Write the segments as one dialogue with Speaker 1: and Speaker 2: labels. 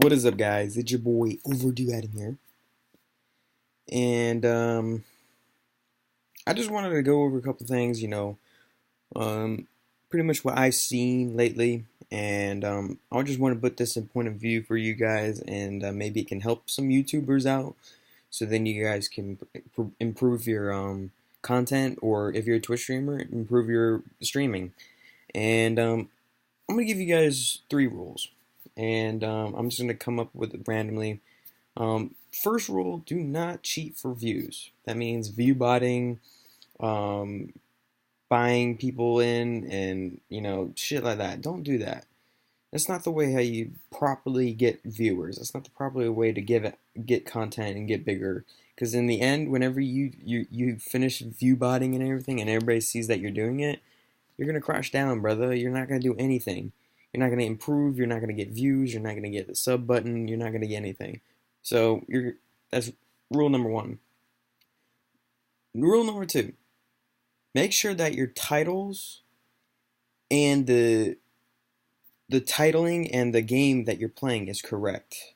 Speaker 1: What is up, guys? It's your boy Overdue Adam here, and I just wanted to go over a couple things. Um, pretty much what I've seen lately, and I just want to put this in point of view for you guys, and maybe it can help some YouTubers out, so then you guys can improve your content, or if you're a Twitch streamer, improve your streaming. And I'm gonna give you guys three rules, and I'm just gonna come up with it randomly. First rule: do not cheat for views. That means view botting, um, buying people in, and shit like that. Don't do that. That's not the way how you properly get viewers. That's not the proper way to get content and get bigger. Because in the end, whenever you finish view botting and everything, and everybody sees that you're doing it, you're gonna crash down, brother. You're not gonna do anything. You're not gonna improve. You're not gonna get views. You're not gonna get the sub button. You're not gonna get anything. So that's rule number one. Rule number two: make sure that your titles and the titling and the game that you're playing is correct.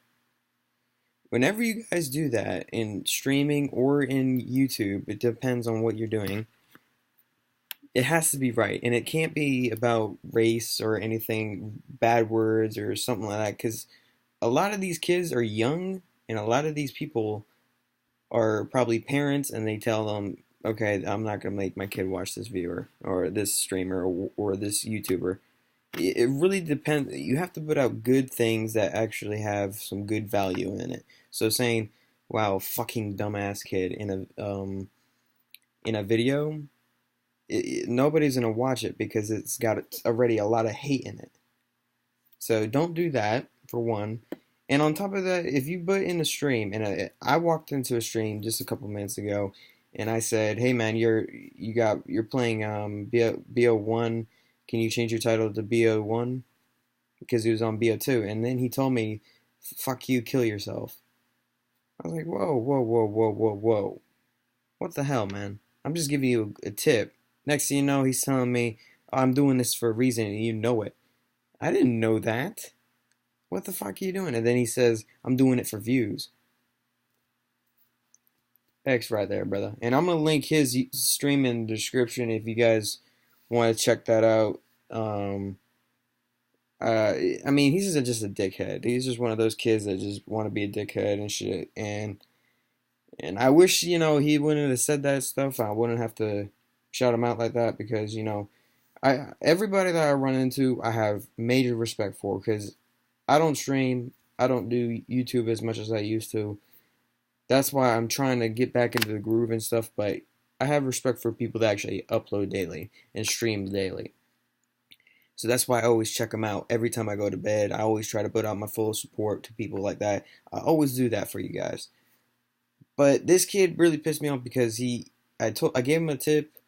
Speaker 1: Whenever you guys do that in streaming or in YouTube, it depends on what you're doing. It has to be right, and it can't be about race or anything, bad words or something like that, because a lot of these kids are young, and a lot of these people are probably parents, and they tell them, okay, I'm not going to make my kid watch this viewer or this streamer or this YouTuber. It really depends. You have to put out good things that actually have some good value in it. So saying, wow, fucking dumbass kid in a video, nobody's going to watch it because it's got already a lot of hate in it. So don't do that, for one. And on top of that, if you put in a stream, and I walked into a stream just a couple minutes ago, and I said, "Hey man, you're playing BO1. Can you change your title to BO1?" Because he was on BO2, and then he told me, "Fuck you, kill yourself." I was like, "Whoa, whoa, whoa, whoa, whoa, whoa! What the hell, man? I'm just giving you a tip." Next thing you know, he's telling me, "Oh, I'm doing this for a reason, and you know it." I didn't know that. What the fuck are you doing? And then he says, I'm doing it for views. X right there, brother. And I'm going to link his stream in the description if you guys want to check that out. Um, I mean, he's just a dickhead. He's just one of those kids that just want to be a dickhead and shit. And I wish, he wouldn't have said that stuff. I wouldn't have to shout him out like that because, everybody that I run into, I have major respect for because I don't stream. I don't do YouTube as much as I used to. That's why I'm trying to get back into the groove and stuff. But I have respect for people that actually upload daily and stream daily. So that's why I always check them out every time I go to bed. I always try to put out my full support to people like that. I always do that for you guys. But this kid really pissed me off because I gave him a tip,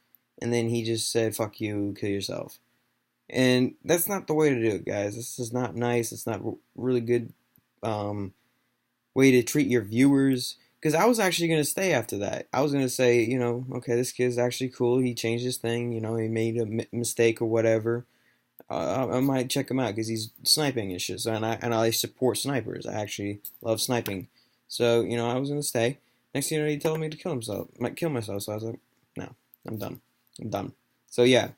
Speaker 1: and then he just said, "Fuck you, kill yourself." And that's not the way to do it, guys. This is not nice. It's not really good um, way to treat your viewers. Because I was actually going to stay after that. I was going to say, okay, this kid's actually cool. He changed his thing. He made a mistake or whatever. I might check him out because he's sniping and shit. So, and I support snipers. I actually love sniping. So, I was going to stay. Next thing you know, he told me to kill myself. So I was like, no, I'm done. I'm done. So, yeah,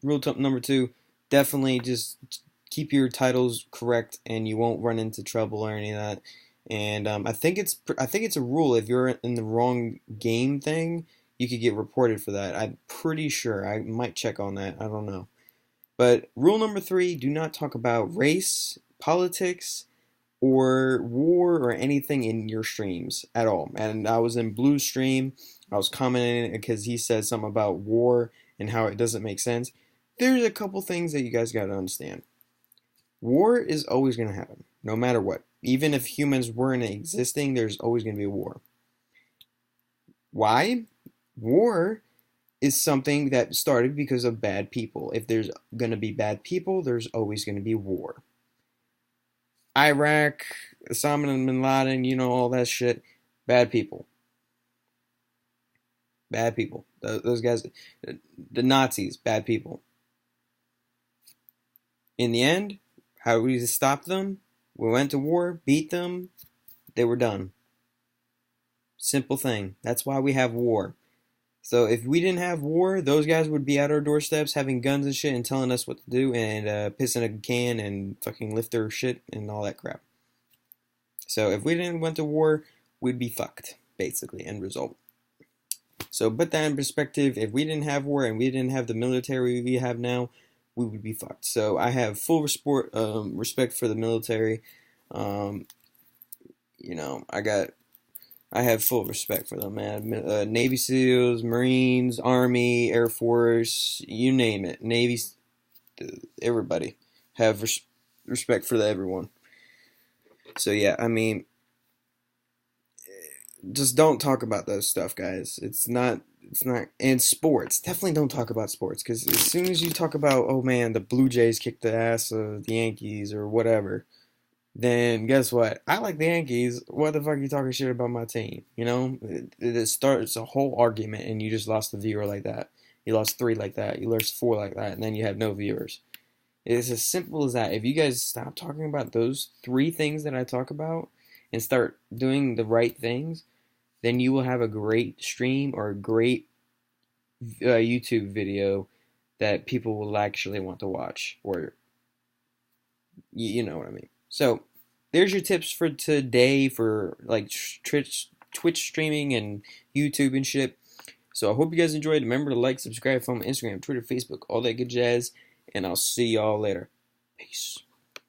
Speaker 1: rule number two, definitely just keep your titles correct, and you won't run into trouble or any of that. And I think it's a rule if you're in the wrong game thing, you could get reported for that. I'm pretty sure. I might check on that. I don't know. But rule number three: do not talk about race, politics, or war or anything in your streams at all. And I was in Blue's stream. I was commenting because he said something about war and how it doesn't make sense. There's a couple things that you guys got to understand. War is always going to happen, no matter what. Even if humans weren't existing, there's always going to be a war. Why? War is something that started because of bad people. If there's going to be bad people, there's always going to be war. Iraq, Osama bin Laden, all that shit. Bad people. Bad people. Those guys, the Nazis, bad people. In the end, how do we stop them? We went to war, beat them, they were done. Simple thing. That's why we have war. So if we didn't have war, those guys would be at our doorsteps having guns and shit and telling us what to do and piss in a can and fucking lift their shit and all that crap. So if we didn't went to war, we'd be fucked, basically, end result. So put that in perspective. If we didn't have war and we didn't have the military we have now, we would be fucked. So I have full respect for the military. Um, I have full respect for them, man. Navy SEALs, Marines, Army, Air Force, you name it. Navy, everybody have respect for everyone. So yeah, I mean, just don't talk about those stuff, guys. It's not, and sports. Definitely don't talk about sports because as soon as you talk about, oh man, the Blue Jays kicked the ass of the Yankees or whatever, then guess what? I like the Yankees. What the fuck are you talking shit about my team? You know, it starts a whole argument, and you just lost a viewer like that. You lost three like that. You lost four like that, and then you have no viewers. It's as simple as that. If you guys stop talking about those three things that I talk about and start doing the right things, then you will have a great stream or a great YouTube video that people will actually want to watch, or you know what I mean. So there's your tips for today for like Twitch streaming and YouTube and shit. So I hope you guys enjoyed. Remember to like, subscribe, follow me on Instagram, Twitter, Facebook, all that good jazz. And I'll see y'all later. Peace.